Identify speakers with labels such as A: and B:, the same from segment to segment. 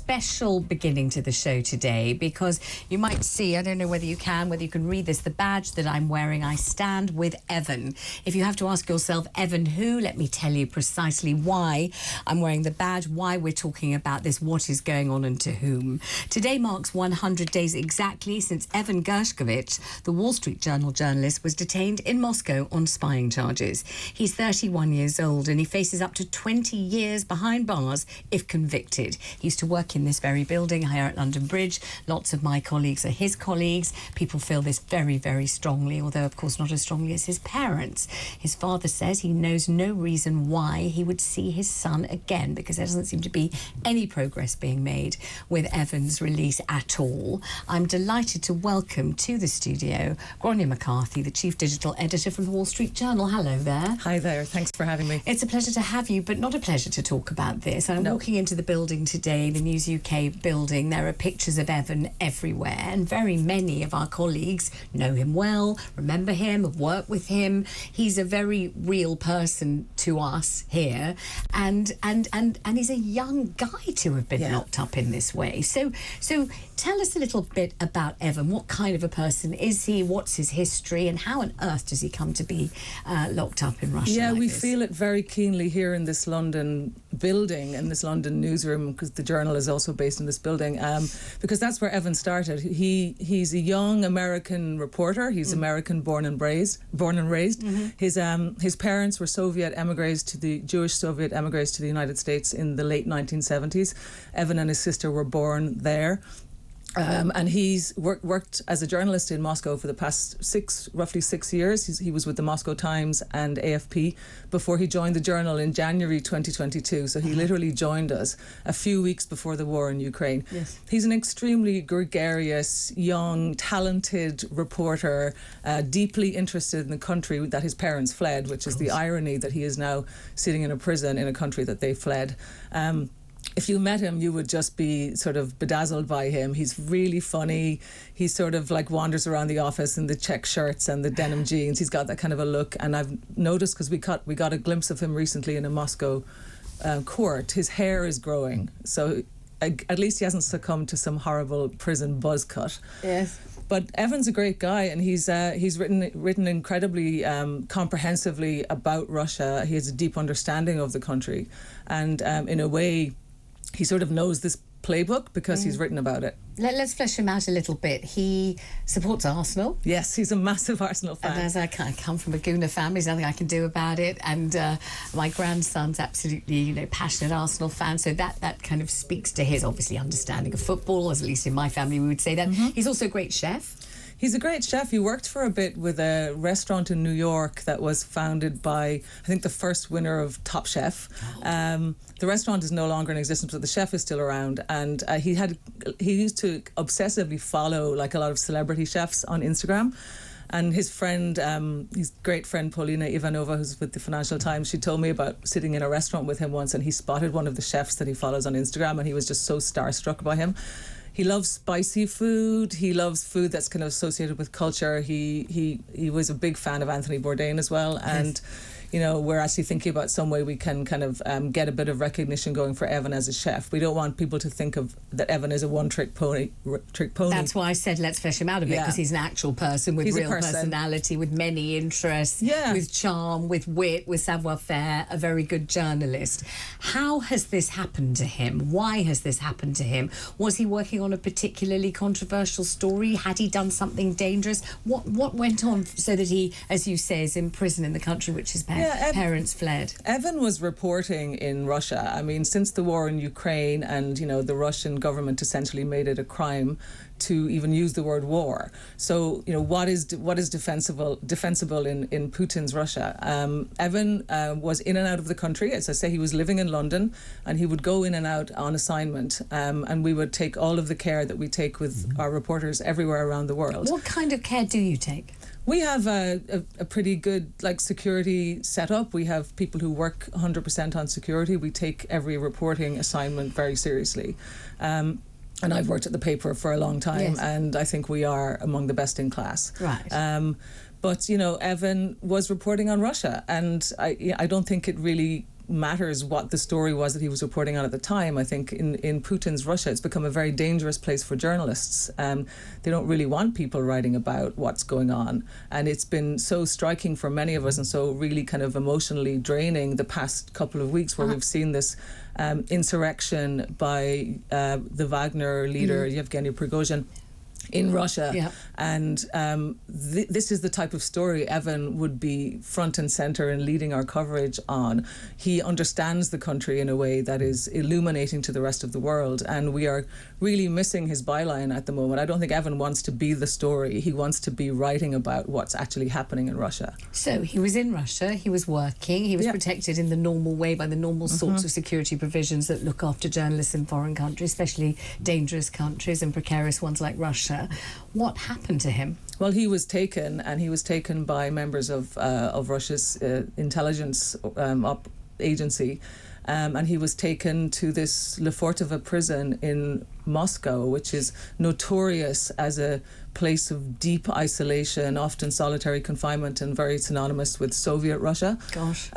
A: special beginning to the show today because you might see, I don't know whether you can read this, the badge that I'm wearing, I stand with Evan. If you have to ask yourself, Evan who? Let me tell you precisely why I'm wearing the badge, why we're talking about this, what is going on and to whom. Today marks 100 days exactly since Evan Gershkovich, the Wall Street Journal journalist, was detained in Moscow on spying charges. He's 31 years old and he faces up to 20 years behind bars if convicted. He used to work in this very building here at London Bridge. Lots of my colleagues are his colleagues. People feel this very, very strongly, although of course not as strongly as his parents. His father says he knows no reason why he would see his son again because there doesn't seem to be any progress being made with Evan's release at all. I'm delighted to welcome to the studio Gráinne McCarthy, the Chief Digital Editor from the Wall Street Journal. Hello there.
B: Hi there, thanks for having me.
A: It's a pleasure to have you, but not a pleasure to talk about this. I'm walking into the building today, the News UK building. There are pictures of Evan everywhere, and very many of our colleagues know him well, remember him, have worked with him. He's a very real person to us here, and he's a young guy to have been locked up in this way. So tell us a little bit about Evan. What kind of a person is he? What's his history? And how on earth does he come to be locked up in Russia?
B: Yeah,
A: like
B: we
A: this?
B: feel it very keenly here in this London building, in this London newsroom, because the Journal is also based in this building, because that's where Evan started. He's a young American reporter. He's American born and raised. His parents were Soviet emigres to the Jewish Soviet emigres to the United States in the late 1970s. Evan and his sister were born there. And he's worked as a journalist in Moscow for the past roughly six years. He was with the Moscow Times and AFP before he joined the Journal in January 2022. So he literally joined us a few weeks before the war in Ukraine. Yes. He's an extremely gregarious, young, talented reporter, deeply interested in the country that his parents fled, which is the irony that he is now sitting in a prison in a country that they fled. If you met him, you would just be sort of bedazzled by him. He's really funny. He sort of like wanders around the office in the check shirts and the denim jeans. He's got that kind of a look. And I've noticed, because we got a glimpse of him recently in a Moscow court, his hair is growing. So at least he hasn't succumbed to some horrible prison buzz cut. Yes. But Evan's a great guy, and he's written incredibly comprehensively about Russia. He has a deep understanding of the country, and in a way, he sort of knows this playbook because he's written about it.
A: Let's flesh him out a little bit. He supports Arsenal.
B: Yes, he's a massive Arsenal fan.
A: And as I come from a Gooner family, there's nothing I can do about it. And my grandson's absolutely, passionate Arsenal fan. So that kind of speaks to his, obviously, understanding of football, as at least in my family we would say that. He's also a great chef.
B: He's a great chef. He worked for a bit with a restaurant in New York that was founded by, I think, the first winner of Top Chef. The restaurant is no longer in existence, but the chef is still around. And he used to obsessively follow like a lot of celebrity chefs on Instagram. And his friend, his great friend Paulina Ivanova, who's with the Financial Times, she told me about sitting in a restaurant with him once, and he spotted one of the chefs that he follows on Instagram, and he was just so starstruck by him. He loves spicy food. He loves food that's kind of associated with culture. He was a big fan of Anthony Bourdain as well. And, we're actually thinking about some way we can kind of get a bit of recognition going for Evan as a chef. We don't want people to think of that Evan is a one-trick pony.
A: That's why I said let's flesh him out a bit, because he's an actual person with real personality, with many interests, with charm, with wit, with savoir-faire, a very good journalist. How has this happened to him? Why has this happened to him? Was he working on a particularly controversial story? Had he done something dangerous? What went on so that he, as you say, is in prison in the country which his parents fled?
B: Evan was reporting in Russia. I mean, since the war in Ukraine, and the Russian government essentially made it a crime to even use the word war. So, what is defensible in Putin's Russia? Evan was in and out of the country. As I say, he was living in London, and he would go in and out on assignment. And we would take all of the care that we take with our reporters everywhere around the world.
A: What kind of care do you take?
B: We have a pretty good security setup. We have people who work 100% on security. We take every reporting assignment very seriously. And I've worked at the paper for a long time, and I think we are among the best in class.
A: Right.
B: But, Evan was reporting on Russia, and I don't think it really matters what the story was that he was reporting on at the time. I think in Putin's Russia, it's become a very dangerous place for journalists. They don't really want people writing about what's going on. And it's been so striking for many of us and so really kind of emotionally draining the past couple of weeks where we've seen this insurrection by the Wagner leader, Yevgeny Prigozhin, in Russia.
A: Yeah.
B: And this is the type of story Evan would be front and centre in leading our coverage on. He understands the country in a way that is illuminating to the rest of the world, and we are really missing his byline at the moment. I don't think Evan wants to be the story. He wants to be writing about what's actually happening in Russia.
A: So he was in Russia, he was working, he was protected in the normal way by the normal sorts of security provisions that look after journalists in foreign countries, especially dangerous countries and precarious ones like Russia. What happened to him?
B: Well, he was taken, and he was taken by members of Russia's intelligence agency, and he was taken to this Lefortovo prison in Moscow, which is notorious as a place of deep isolation, often solitary confinement, and very synonymous with Soviet Russia.
A: Gosh.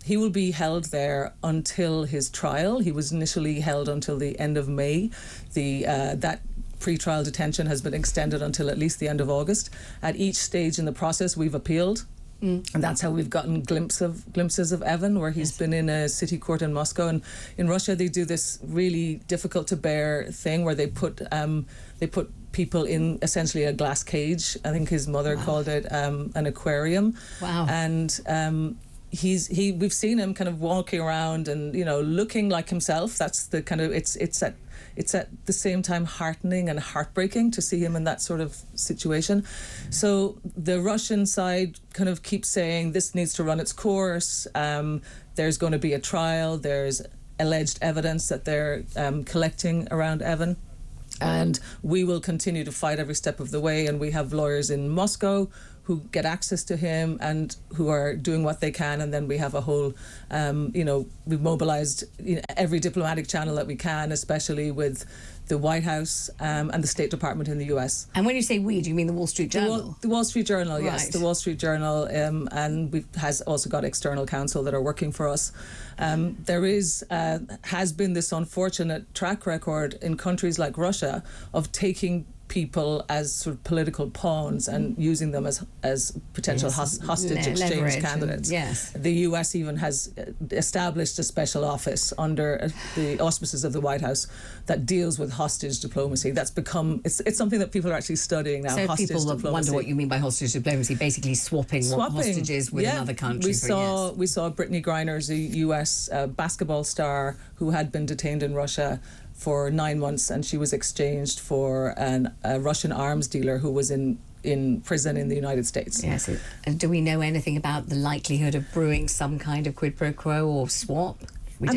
B: He will be held there until his trial. He was initially held until the end of May. That pre-trial detention has been extended until at least the end of August. At each stage in the process, we've appealed. And that's how we've gotten glimpses of Evan, where he's been in a city court in Moscow. And in Russia, they do this really difficult to bear thing where they put people in essentially a glass cage. I think his mother called it an aquarium.
A: Wow.
B: And we've seen him kind of walking around and looking like himself. That's the kind of it's at the same time heartening and heartbreaking to see him in that sort of situation. So the Russian side kind of keeps saying this needs to run its course. There's going to be a trial. There's alleged evidence that they're collecting around Evan. And we will continue to fight every step of the way. And we have lawyers in Moscow who get access to him and who are doing what they can. And then we have a whole, we've mobilized every diplomatic channel that we can, especially with the White House and the State Department in the US.
A: And when you say we, do you mean the Wall Street Journal?
B: The Wall Street Journal, yes.
A: Right.
B: The Wall Street Journal, and has also got external counsel that are working for us. There has been this unfortunate track record in countries like Russia of taking people as sort of political pawns and using them as potential hostage exchange candidates.
A: Yes.
B: The US even has established a special office under the auspices of the White House that deals with hostage diplomacy. That's become it's something that people are actually studying now.
A: So
B: hostage
A: people
B: diplomacy.
A: wonder what you mean by hostage diplomacy, basically swapping hostages with another country.
B: We saw Brittany Griner's a US basketball star who had been detained in Russia for 9 months, and she was exchanged for a Russian arms dealer who was in prison in the United States.
A: Yes. And do we know anything about the likelihood of brewing some kind of quid pro quo or swap? We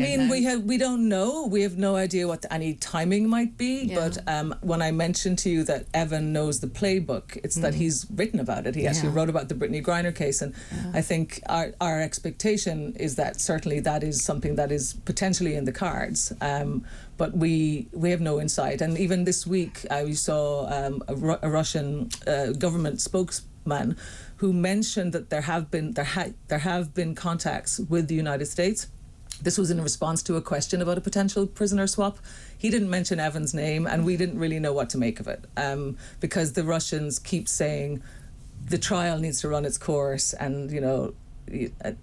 A: don't know. We have no idea what any timing might be. Yeah. But when I mentioned to you that Evan knows the playbook, it's that he's written about it. He actually wrote about the Brittany Griner case, and I think our expectation is that certainly that is something that is potentially in the cards. But we have no insight. And even this week, we saw a Russian government spokesman who mentioned that there have been contacts with the United States. This was in response to a question about a potential prisoner swap. He didn't mention Evan's name, and we didn't really know what to make of it, because the Russians keep saying the trial needs to run its course, and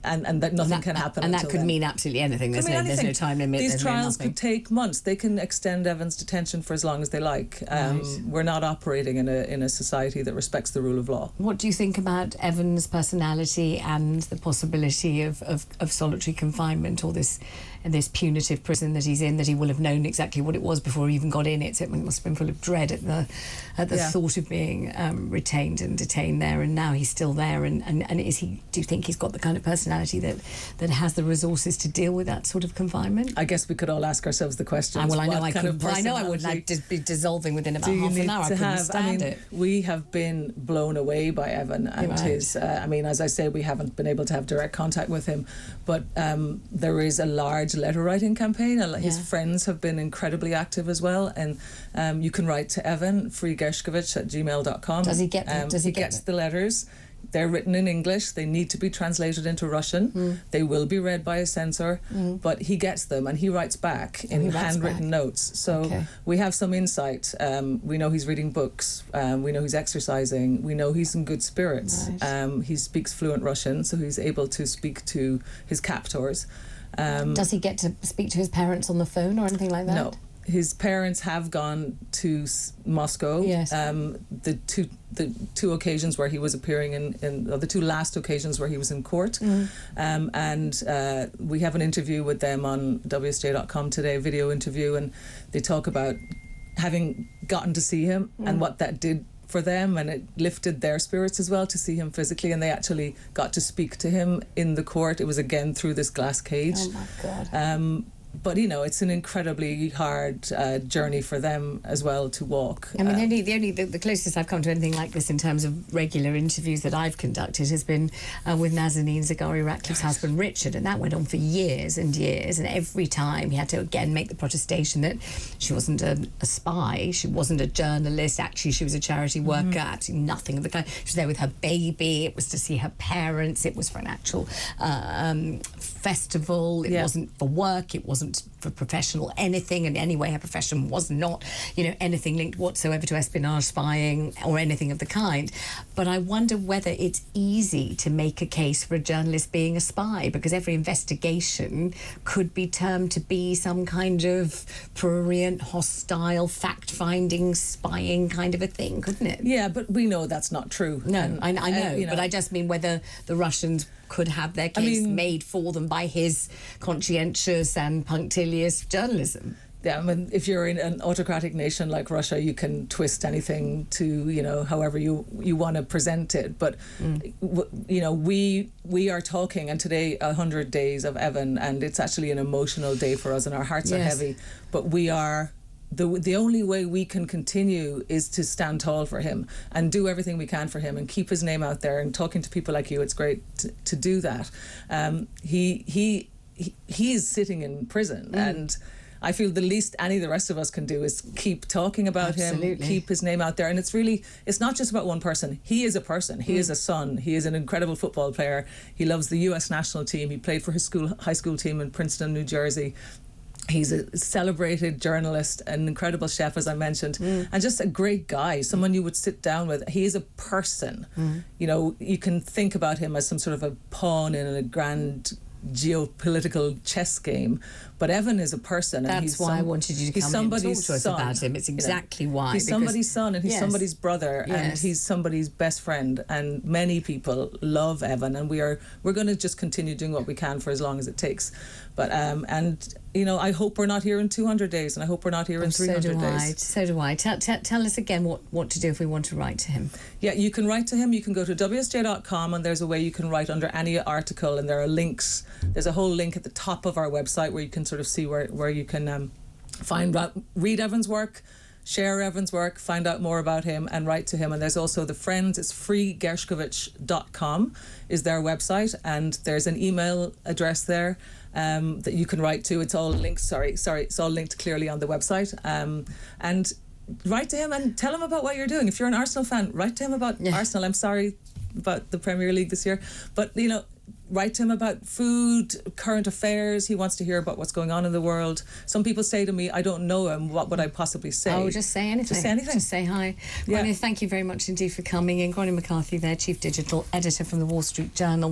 A: and that nothing can happen. And that could mean absolutely anything. There's no time limit.
B: These trials could take months. They can extend Evan's detention for as long as they like.
A: Right.
B: We're not operating in a society that respects the rule of law.
A: What do you think about Evan's personality and the possibility of solitary confinement, or this punitive prison that he's in, that he will have known exactly what it was before he even got in it? So it must have been full of dread at the thought of being retained and detained there, and now he's still there. And is he? Do you think he's got the kind of personality that has the resources to deal with that sort of confinement?
B: I guess we could all ask ourselves the question.
A: Well, I know I would like to be dissolving within about half an hour. I couldn't stand it.
B: We have been blown away by Evan and his. As I say, we haven't been able to have direct contact with him, but there is a large letter writing campaign. His friends have been incredibly active as well, and you can write to Evan, freegershkovich@gmail.com.
A: Does he get them?
B: He gets the letters. They're written in English. They need to be translated into Russian. They will be read by a censor, but he gets them and he writes back in handwritten notes. So we have some insight. We know he's reading books. We know he's exercising. We know he's in good spirits.
A: Right.
B: He speaks fluent Russian, so he's able to speak to his captors.
A: Does he get to speak to his parents on the phone or anything like that?
B: No. His parents have gone to Moscow.
A: Yes.
B: The two occasions where he was appearing the two last occasions where he was in court. And we have an interview with them on WSJ.com today, a video interview, and they talk about having gotten to see him and what that did for them, and it lifted their spirits as well to see him physically, and they actually got to speak to him in the court. It was again through this glass cage.
A: Oh my God.
B: But, you know, it's an incredibly hard journey for them as well to walk.
A: I mean, the closest I've come to anything like this in terms of regular interviews that I've conducted has been with Nazanin Zaghari-Ratcliffe's husband, Richard, and that went on for years and years, and every time he had to, again, make the protestation that she wasn't a spy, she wasn't a journalist, actually she was a charity worker, absolutely nothing of the kind. She was there with her baby, it was to see her parents, it was for an actual festival, it wasn't for work, it wasn't for professional anything, and anyway her profession was not, you know, anything linked whatsoever to espionage, spying or anything of the kind. But I wonder whether it's easy to make a case for a journalist being a spy, because every investigation could be termed to be some kind of prurient, hostile, fact-finding, spying kind of a thing, couldn't it?
B: Yeah, but we know that's not true.
A: No, and, I know,
B: you know,
A: but I just mean whether the Russians could have their case made for them by his conscientious and punctilious journalism.
B: Yeah, I mean, if you're in an autocratic nation like Russia, you can twist anything to, you know, however you want to present it. But, you know, we are talking, and today 100 days of Evan, and it's actually an emotional day for us, and our hearts are heavy. But we are... The only way we can continue is to stand tall for him and do everything we can for him and keep his name out there, and talking to people like you, it's great to do that. He is sitting in prison, and I feel the least any of the rest of us can do is keep talking about him, keep his name out there. And it's not just about one person. He is a person. He is a son. He is an incredible football player. He loves the US national team. He played for his high school team in Princeton, New Jersey. He's a celebrated journalist, an incredible chef, as I mentioned, and just a great guy, someone you would sit down with. He is a person. You know, you can think about him as some sort of a pawn in a grand geopolitical chess game, but Evan is a person. And
A: that's why I wanted you to come and talk to us about him. It's exactly why.
B: He's somebody's son, and he's somebody's brother, and he's somebody's best friend, and many people love Evan, and we're going to just continue doing what we can for as long as it takes. But and you know, I hope we're not here in 200 days, and I hope we're not here in 300 days.
A: So do I. Tell us again what to do if we want to write to him.
B: Yeah, you can write to him. You can go to WSJ.com, and there's a way you can write under any article, and there are links. There's a whole link at the top of our website where you can sort of see where you can read Evan's work, share Evan's work, find out more about him, and write to him. And there's also the Friends, it's freegershkovich.com is their website, and there's an email address there that you can write to. It's all linked, it's all linked clearly on the website. And write to him and tell him about what you're doing. If you're an Arsenal fan, write to him about Arsenal. I'm sorry about the Premier League this year, but, you know, write to him about food, current affairs. He wants to hear about what's going on in the world. Some people say to me, I don't know him, what would I possibly say?
A: Oh, just say anything.
B: Just say anything.
A: Just say hi. Gráinne, thank you very much indeed for coming in. Gráinne McCarthy there, Chief Digital Editor from the Wall Street Journal.